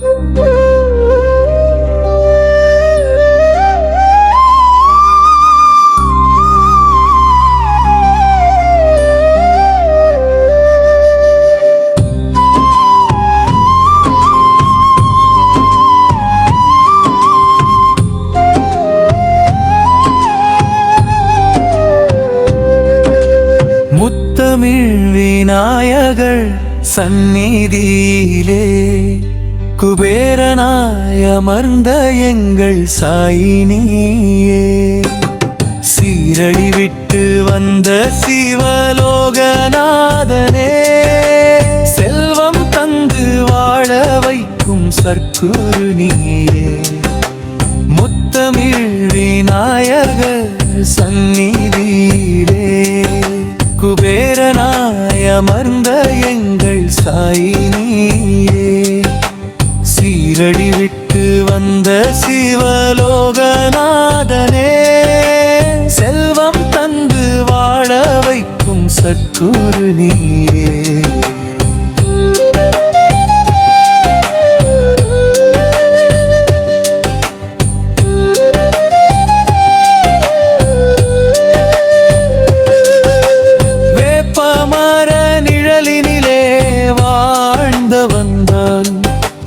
முத்தமிழ் விநாயகர் சந்நிதியிலே குபேரனாய் அமர்ந்த எங்கள் சாயினியே, சீரடி விட்டு வந்த சிவலோகநாதனே, செல்வம் தந்து வாழ வைக்கும் சற்குரு நீயே. முத்தமிழ் விநாயகர் சந்நிதியிலே குபேரனாய் அமர்ந்த எங்கள் சாயினியே, சீரடி விட்டு வந்த சிவலோகநாதனே, செல்வம் தந்து வாழ வைக்கும் சற்குரு நீயே.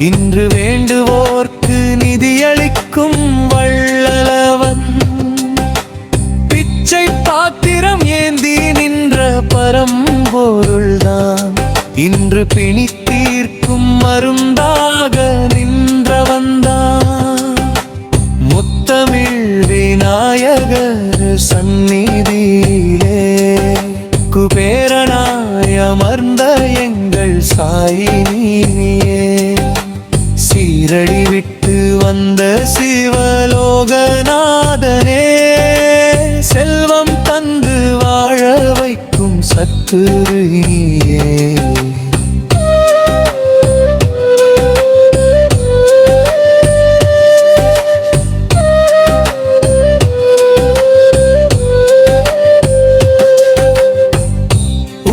இன்று வேண்டுவோர்க்கு நிதியளிக்கும் வள்ளலவன், பிச்சை பாத்திரம் ஏந்தி நின்ற பரம்பொருள்தான், இன்று பிணி தீர்க்கும் மருந்தாக நின்றவன்தான். முத்தமிழ் விநாயகர் சந்நிதியிலே குபேரனாய் அமர்ந்த எங்கள் சாயினியே, சீரடி விட்டு வந்த சிவலோகநாதனே, செல்வம் தந்து வாழ வைக்கும் சற்குரு நீயே.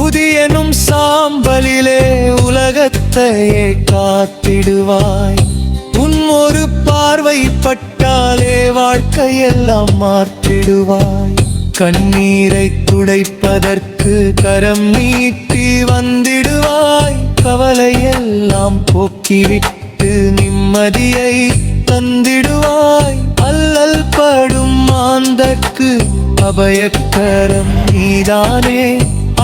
உதியனும் சாம்பலிலே உலகத்தையே காத்திடுவாய், உன் ஒரு பார்வை பட்டாலே வாழ்க்கையெல்லாம் மாற்றிடுவாய். கண்ணீரை துடைப்பதற்கு கரம் நீட்டி வந்திடுவாய், கவலையெல்லாம் போக்கிவிட்டு நிம்மதியை தந்திடுவாய். அல்லல் படும் மாந்தர்க்கு அபயக்கரம் நீதானே,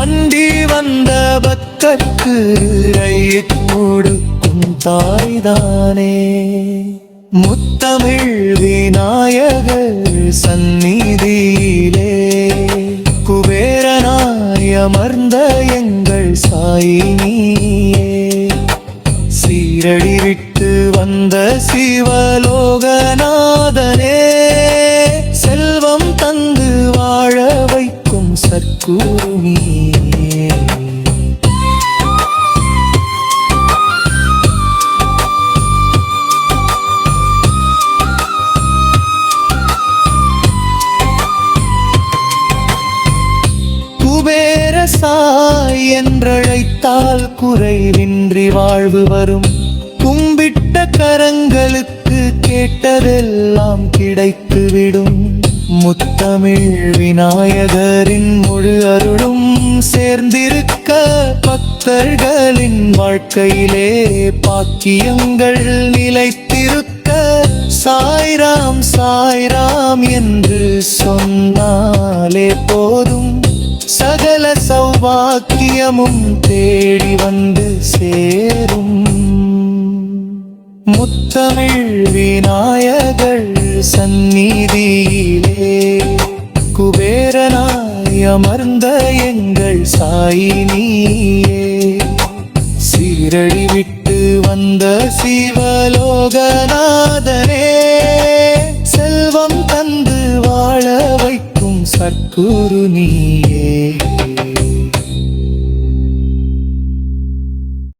அண்டி வந்த பக்தர்க்கு கொடுக்கும் தாய்தானே. முத்தமிழ் விநாயகர் சந்நிதியிலே குபேரனாய் அமர்ந்த எங்கள் சாயினியே, சீரடி விட்டு வந்த சிவலோகநாதனே, செல்வம் தந்து வாழ வைக்கும் சற்குரு நீயே. குபேரசாய் என்றழைத்தால் குறைவின்றி வாழ்வு வரும், கும்பிட்ட கரங்களுக்கு கேட்டதெல்லாம் கிடைத்துவிடும். முத்தமிழ் விநாயகரின் முழு அருளும் சேர்ந்திருக்க பக்தர்களின் வாழ்க்கையிலே பாக்கியங்கள் நிலைத்திருக்க, சாய்ராம் சாய்ராம் என்று சொன்னாலே போதும், சகல சௌபாக்கியமும் தேடி வந்து சேரும். முத்தமிழ் விநாயகர் சந்நிதியிலே குபேரனாய் அமர்ந்த எங்கள் சாயினியே, சீரடி விட்டு வந்த சிவலோகநாதனே, செல்வம் தந்து வாழ வைக்கும் சற்குரு நீயே.